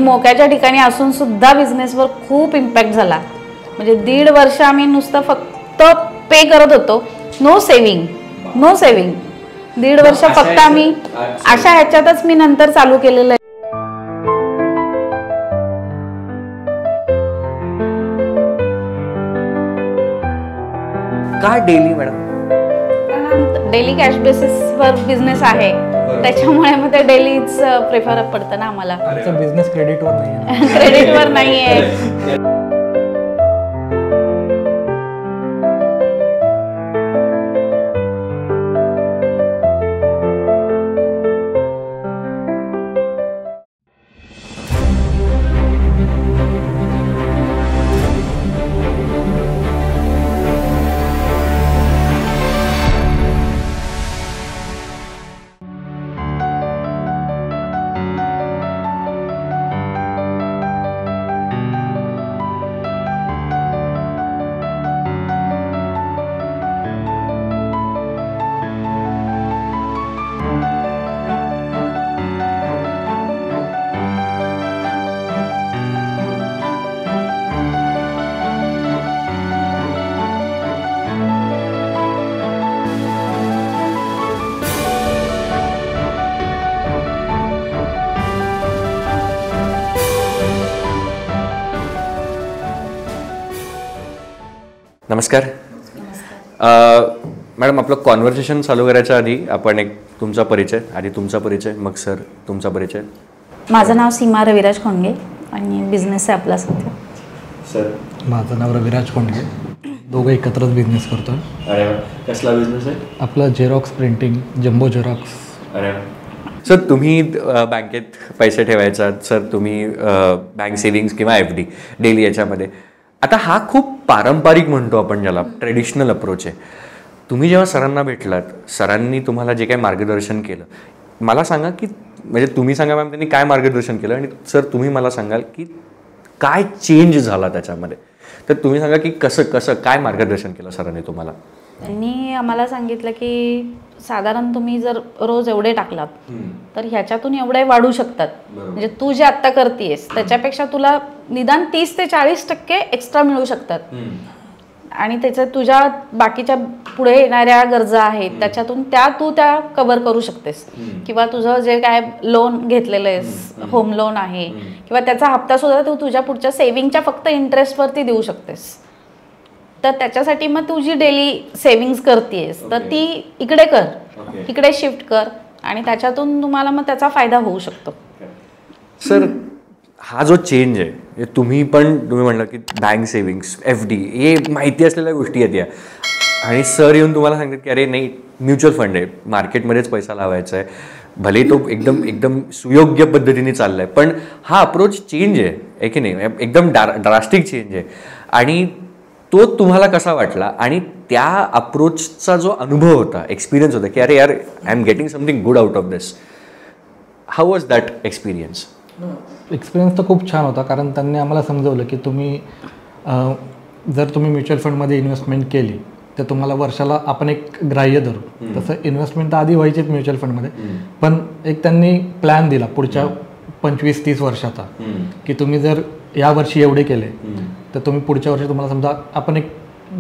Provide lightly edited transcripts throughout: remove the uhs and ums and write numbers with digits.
मोक्याच्या ठिकाणी असून सुद्धा बिझनेसवर खूप इम्पॅक्ट झाला. म्हणजे 1.5 वर्ष आम्ही नुसतं फक्त पे करत होतो, नो सेव्हिंग. 1.5 वर्ष फक्त आम्ही अशा ह्याच्यातच मी नंतर चालू केलेलं आहे. का डेली मॅडम? डेली कॅश बेसिसवर बिझनेस आहे, त्याच्यामुळे मग ते डेलीच प्रेफर पडतं ना आम्हाला. बिझनेस क्रेडिटवर नाही, क्रेडिटवर नाहीये. नमस्कार. मॅडम, आपलं कॉन्व्हर्सेशन चालू करायच्या आधी आपण एक तुमचा परिचय, मग सर तुमचा परिचय. माझं नाव सीमा रविराज खोंडगे आणि बिझनेस आहे आपला सध्या. सर, माझं नाव रविराज खोंडगे. दोघं एकत्रच बिझनेस करतो. अरे वा. कसला बिझनेस आहे आपला? Xerox printing, jumbo Xerox. अरे वा. सर, तुम्ही बँकेत पैसे ठेवायचात, सर तुम्ही बँक सेव्हिंग्स किंवा FD डेली याच्यामध्ये. आता हा खूप पारंपरिक म्हणतो आपण ज्याला, ट्रेडिशनल अप्रोच आहे. तुम्ही जेव्हा सरांना भेटलात, सरांनी तुम्हाला जे काही मार्गदर्शन केलं, मला सांगा की म्हणजे तुम्ही सांगा मॅम त्यांनी काय मार्गदर्शन केलं, आणि सर तुम्ही मला सांगाल की काय चेंज झाला त्याच्यामध्ये. तर तुम्ही सांगा की कसं काय मार्गदर्शन केलं सरांनी तुम्हाला. त्यांनी आम्हाला सांगितलं की साधारण तुम्ही जर रोज एवढे टाकलात तर ह्याच्यातून एवढे वाढू शकतात. म्हणजे तू जे आत्ता करतेस त्याच्यापेक्षा तुला निदान 30 ते 40% एक्स्ट्रा मिळू शकतात. आणि त्याच्यात तुझ्या बाकीच्या पुढे येणाऱ्या गरजा आहेत त्याच्यातून तू त्या कव्हर करू शकतेस. किंवा तुझं जे काय लोन घेतलेलं आहेस, होम लोन आहे, किंवा त्याचा हप्ता सुद्धा तू तुझ्या पुढच्या सेव्हिंगच्या फक्त इंटरेस्टवरती देऊ शकतेस. तर त्याच्यासाठी मग तू जी डेली सेव्हिंग्स करतेस तर ती इकडे कर, इकडे शिफ्ट कर, आणि त्याच्यातून तुम्हाला मग त्याचा फायदा होऊ शकतो. सर, हा जो चेंज आहे, तुम्ही म्हणलं की बँक सेव्हिंग्स, FD हे माहिती असलेल्या गोष्टी आहेत या, आणि सर येऊन तुम्हाला सांगतात की अरे नाही, म्युच्युअल फंड आहे, मार्केटमध्येच पैसा लावायचा आहे, भले तो एकदम सुयोग्य पद्धतीने चाललाय, पण हा अप्रोच चेंज आहे की नाही, एकदम ड्रास्टिक चेंज आहे. आणि तो तुम्हाला कसा वाटला, आणि त्या अप्रोचचा जो अनुभव होता, एक्सपिरियन्स होता की अरे यार, I am getting something good out of this. How was that experience? Experience तर खूप छान होता, कारण त्यांनी आम्हाला समजवलं की तुम्ही जर तुम्ही म्युच्युअल फंडमध्ये इन्व्हेस्टमेंट केली तर तुम्हाला वर्षाला आपण एक ग्राह्य धरू. तसं इन्व्हेस्टमेंट तर आधी व्हायचीच म्युच्युअल फंडमध्ये, पण एक त्यांनी प्लॅन दिला पुढच्या 25-30 वर्षाचा, की तुम्ही जर या वर्षी एवढे केले तर तुम्ही पुढच्या वर्षी तुम्हाला समजा आपण एक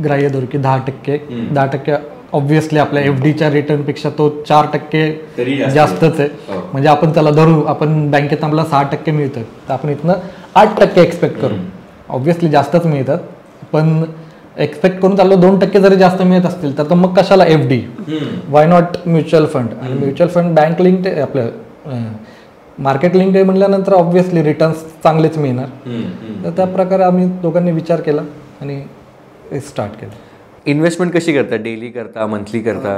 ग्राह्य धरू की 10% ऑब्व्हियसली आपल्या FDच्या रिटर्नपेक्षा तो 4% जास्तच आहे. म्हणजे आपण त्याला धरू, आपण बँकेत आपल्याला 6% मिळतं, तर आपण इथनं 8% एक्सपेक्ट करू. ऑब्व्हियसली जास्तच मिळतात, पण एक्सपेक्ट करून चाललो 2% जरी जास्त मिळत असतील तर मग कशाला FD, why not mutual fund. आणि म्युच्युअल फंड बँक लिंक आपलं मार्केट लिंक आहे म्हटल्यानंतर ऑब्व्हियसली रिटर्न्स चांगलेच मिळणार. तर त्या प्रकारे आम्ही दोघांनी विचार केला आणि स्टार्ट केलं. इन्व्हेस्टमेंट कशी करता? डेली करता, मंथली करता?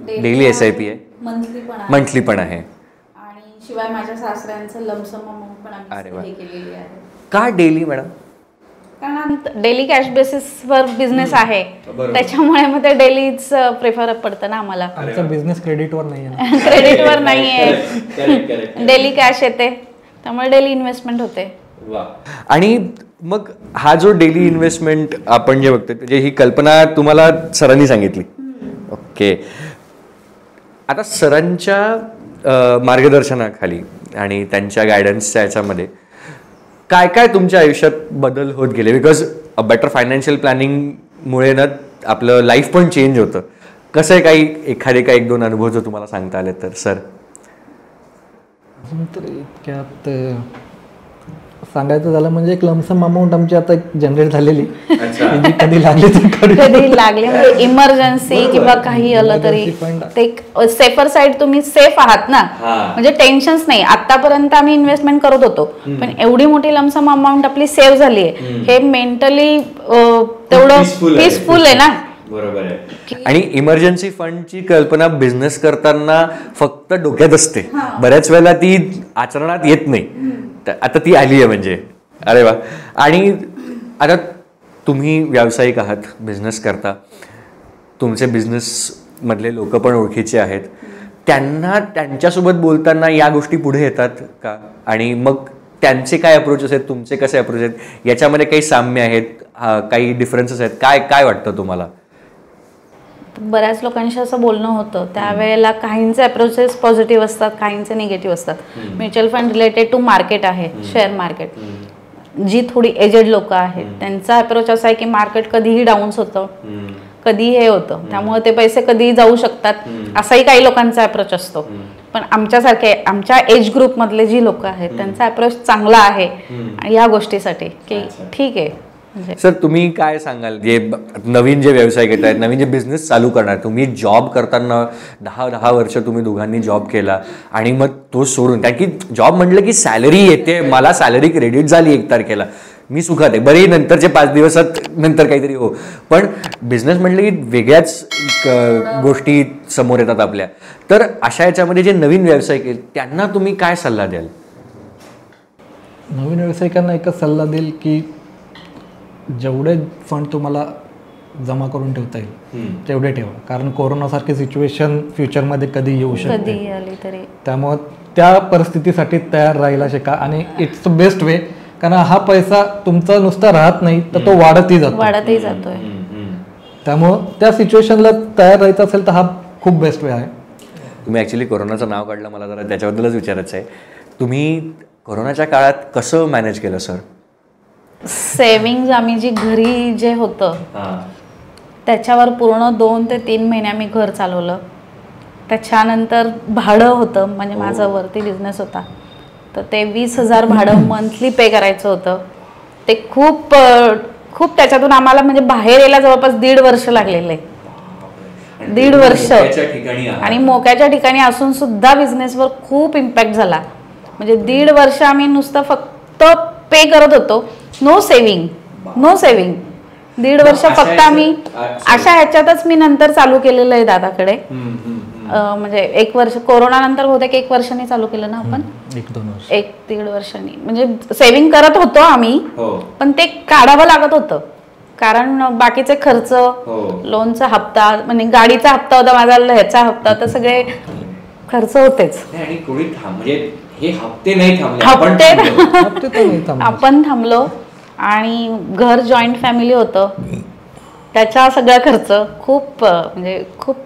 डेली SIP आहे, मंथली पण आहे, आणि शिवाय माझ्या सासऱ्यांचं लमसम अमाऊंट पण आम्ही केलेली आहे. का डेली मॅडम? कारण डेली कॅश बेसिसवर बिझनेस आहे, त्याच्यामुळे मग ते डेलीच प्रेफर पडतं ना आम्हाला. बिझनेस क्रेडिटवर नाही, क्रेडिटवर नाहीये, डेली कॅश येते, त्यामुळे डेली इन्व्हेस्टमेंट होते. आणि मग हा जो डेली इन्व्हेस्टमेंट आपण जे बघतो, म्हणजे ही कल्पना तुम्हाला सरांनी सांगितली. ओके. आता सरांच्या मार्गदर्शनाखाली आणि त्यांच्या गायडन्सच्या याच्यामध्ये काय काय तुमच्या आयुष्यात बदल होत गेले? बिकॉज बेटर फायनान्शियल प्लॅनिंगमुळे ना आपलं लाईफ पण चेंज होतं. कसं आहे, काही एखादे काही 1-2 अनुभव जर तुम्हाला सांगता आले तर सर? अजून तर इतक्यात सांगायचं झालं म्हणजे एक लमसम अमाऊंट आमची आता जनरेट झालेली, जी कधी लागली तर कधी लागले म्हणजे इमर्जन्सी किंवा काही आलं तरी ते सेफर साईड तुम्ही सेफ आहात ना, म्हणजे टेन्शन्स नाही. आतापर्यंत आम्ही इन्व्हेस्टमेंट करत होतो पण एवढी मोठी लमसम अमाऊंट आपली सेव्ह झाली आहे, हे मेंटली तेवढं पीसफुल आहे ना. बरोबर आहे. आणि इमर्जन्सी फंडची कल्पना बिझनेस करताना फक्त डोक्यात असते, बऱ्याच वेळेला ती आचरणात येत नाही. आता ती आली आहे म्हणजे अरे वा. आणि आता तुम्ही व्यावसायिक आहात, बिझनेस करता, तुमचे बिझनेस मधले लोक पण ओळखीचे आहेत, त्यांना त्यांच्यासोबत बोलताना या गोष्टी पुढे येतात का? आणि मग त्यांचे काय अप्रोचेस आहेत, तुमचे कसे अप्रोच आहेत, याच्यामध्ये काही साम्य आहेत, काही डिफरन्सेस आहेत, काय काय वाटतं तुम्हाला? बऱ्याच लोकांशी असं बोलणं होतं त्यावेळेला. काहींचे अप्रोचेस पॉझिटिव्ह असतात, काहींचे निगेटिव्ह असतात. Mutual fund related to market आहे, शेअर मार्केट, जी थोडी एजेड लोक आहेत त्यांचा अप्रोच असा आहे की मार्केट कधीही डाऊन्स होतं, कधीही हे होतं, त्यामुळे ते पैसे कधीही जाऊ शकतात, असाही काही लोकांचा अप्रोच असतो. पण आमच्यासारखे आमच्या एज ग्रुप मधले जी लोक आहेत त्यांचा अप्रोच चांगला आहे या गोष्टीसाठी की ठीक आहे. सर तुम्ही काय सांगाल, जे नवीन जे व्यावसायिक येत आहेत, नवीन जे बिझनेस चालू करणार, तुम्ही जॉब करताना 10 वर्ष तुम्ही दोघांनी जॉब केला आणि मग तो सोडून, कारण की जॉब म्हटलं की सॅलरी येते, मला सॅलरी क्रेडिट झाली 1 तारखेला, मी सुखात आहे, बरे नंतरचे 5 दिवसात नंतर काहीतरी हो, पण बिझनेस म्हटलं की वेगळ्याच गोष्टी समोर येतात आपल्या. तर अशा याच्यामध्ये जे नवीन व्यावसायिक आहेत त्यांना तुम्ही काय सल्ला द्याल? नवीन व्यावसायिकांना एकच सल्ला देईल की जेवढे फंड तुम्हाला जमा करून ठेवता येईल तेवढे ठेवा, कारण कोरोनासारखी सिच्युएशन फ्युचरमध्ये कधी येऊ शकते. त्यामुळे त्या परिस्थितीसाठी तयार राहायला शिका आणि इट्स द बेस्ट वे, कारण हा पैसा तुमचा नुसता राहत नाही तर तो वाढतही जातोय. त्यामुळं त्या सिच्युएशनला तयार राहायचं असेल तर हा खूप बेस्ट वे आहे. तुम्ही ॲक्च्युली कोरोनाचं नाव काढलं, मला जरा त्याच्याबद्दलच विचारायचं आहे. तुम्ही कोरोनाच्या काळात कसं मॅनेज केलं सर? सेविंग्ज आम्ही जी घरी जे होतं त्याच्यावर पूर्ण 2 ते 3 महिने आम्ही घर चालवलं. त्याच्यानंतर भाडं होतं, म्हणजे माझा वरती बिझनेस होता तर ते 20,000 भाडं मंथली पे करायचं होतं. ते खूप खूप त्याच्यातून आम्हाला म्हणजे बाहेर यायला जवळपास 1.5 वर्ष लागलेलं आहे. 1.5 वर्ष. आणि मोक्याच्या ठिकाणी असून सुद्धा बिझनेसवर खूप इम्पॅक्ट झाला. म्हणजे 1.5 वर्ष आम्ही नुसतं फक्त पे करत होतो, नो सेविंग. 1.5 वर्ष फक्त आम्ही अशा ह्याच्यातच मी नंतर चालू केलेलं आहे दादाकडे. म्हणजे 1 वर्ष कोरोना नंतर होते की 1 वर्षांनी चालू केलं ना आपण, 1-1.5 वर्षांनी, म्हणजे सेविंग करत होतो आम्ही, पण ते काढावं लागत होतं कारण बाकीचे खर्च, लोनचा हप्ता, म्हणजे गाडीचा हप्ता होता माझा, ह्याचा हप्ता, तर सगळे खर्च होतेच. आपण थांबलो आणि घर जॉईंट फॅमिली होतं, त्याचा सगळा खर्च खूप म्हणजे खूप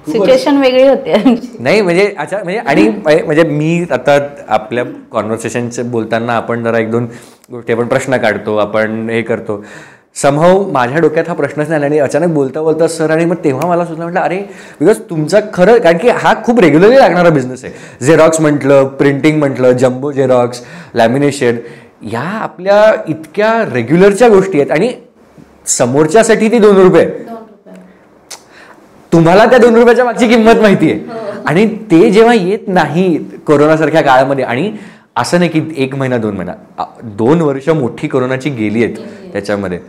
सिच्युएशन वेगळी होती. नाही म्हणजे अच्छा, म्हणजे आणि म्हणजे मी आता आपल्या कॉन्व्हर्सेशनचे बोलताना आपण जरा 1-2 गोष्टी आपण प्रश्न काढतो, आपण हे करतो, समहाऊ माझ्या डोक्यात हा प्रश्नच नाही. आणि अचानक बोलता बोलता सर, आणि मग तेव्हा मला सुचलं, म्हटलं अरे बिकॉज तुमचा खरं, कारण की हा खूप रेग्युलरली लागणारा बिझनेस आहे. झेरॉक्स म्हटलं, प्रिंटिंग म्हटलं, जम्बो झेरॉक्स, लॅमिनेशन, या आपल्या इतक्या रेग्युलरच्या गोष्टी आहेत आणि समोरच्यासाठी ती 2 रुपये, तुम्हाला त्या 2 रुपयाच्या मागची किंमत माहिती आहे. आणि ते जेव्हा येत नाही कोरोनासारख्या काळामध्ये, आणि असं नाही की 1 महिना 2 महिना, 2 वर्ष मोठी कोरोनाची गेली आहेत त्याच्यामध्ये,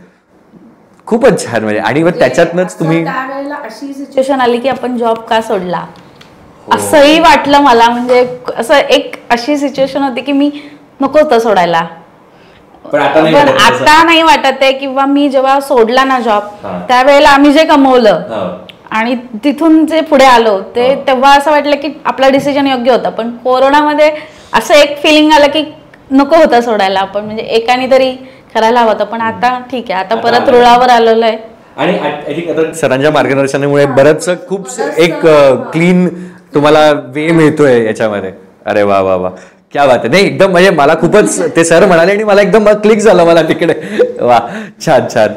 खूपच छान. म्हणजे आणि मग त्याच्यातनंच तुम्ही त्यावेळेला अशी सिच्युएशन आली की आपण जॉब का सोडला असंही वाटलं मला. म्हणजे असं एक अशी सिच्युएशन होती की मी नको होतं सोडायला, पण आता नाही वाटत आहे. किंवा मी जेव्हा सोडला ना जॉब, त्यावेळेला आम्ही जे कमवलं आणि तिथून जे पुढे आलो ते तेव्हा असं वाटलं की आपला डिसिजन योग्य होता. पण कोरोनामध्ये असं एक फिलिंग आलं की नको होतं सोडायला आपण, म्हणजे एकाने तरी करायला हवं होतं. पण आता ठीक आहे, आता परत रुळावर आलेलो आहे. आणि आय थिंक आता सरांच्या मार्गदर्शनामुळे बरंच खूप एक क्लीन तुम्हाला वे मिळतोय याच्यामध्ये. अरे वा वा वा, क्या बात आहे. नाही एकदम म्हणजे मला खूपच ते सर म्हणाले आणि मला एकदम क्लिक झालं मला तिकडे. वा छान छान.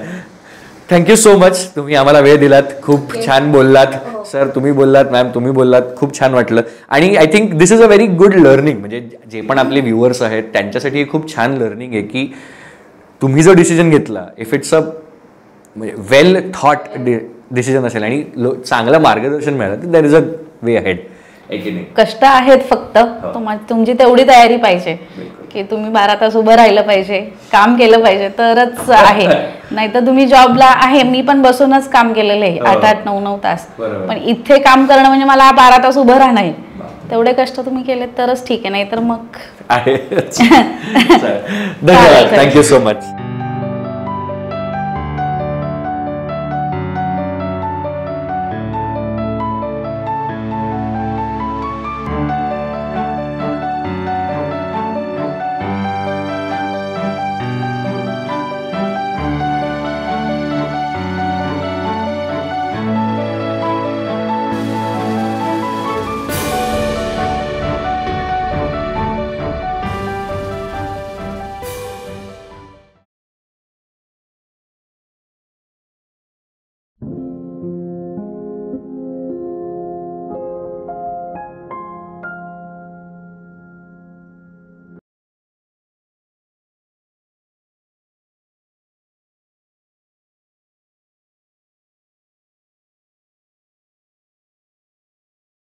Thank you so much. तुम्ही आम्हाला वेळ दिलात, खूप छान बोललात. सर तुम्ही बोललात, मॅम तुम्ही बोललात, खूप छान वाटलं. आणि I think this is a very good learning. म्हणजे जे पण आपले व्ह्युअर्स आहेत त्यांच्यासाठी खूप छान लर्निंग आहे की तुम्ही जो डिसिजन घेतला, इफ इट्स अ म्हणजे वेल थॉट डिसिजन असेल आणि चांगलं मार्गदर्शन मिळालं तर there is a way ahead. कष्ट आहेत फक्त तुमची तेवढी तयारी पाहिजे की तुम्ही 12 तास उभं राहिलं पाहिजे, काम केलं पाहिजे तरच आहे. नाहीतर तुम्ही जॉबला आहे, मी पण बसूनच काम केलेलं आहे 8-8, 9-9 तास. पण इथे काम करणं म्हणजे मला 12 तास उभं राहणं आहे. तेवढे कष्ट तुम्ही केले तरच ठीक आहे, नाहीतर मग आहे. धन्यवाद. Thank you so much.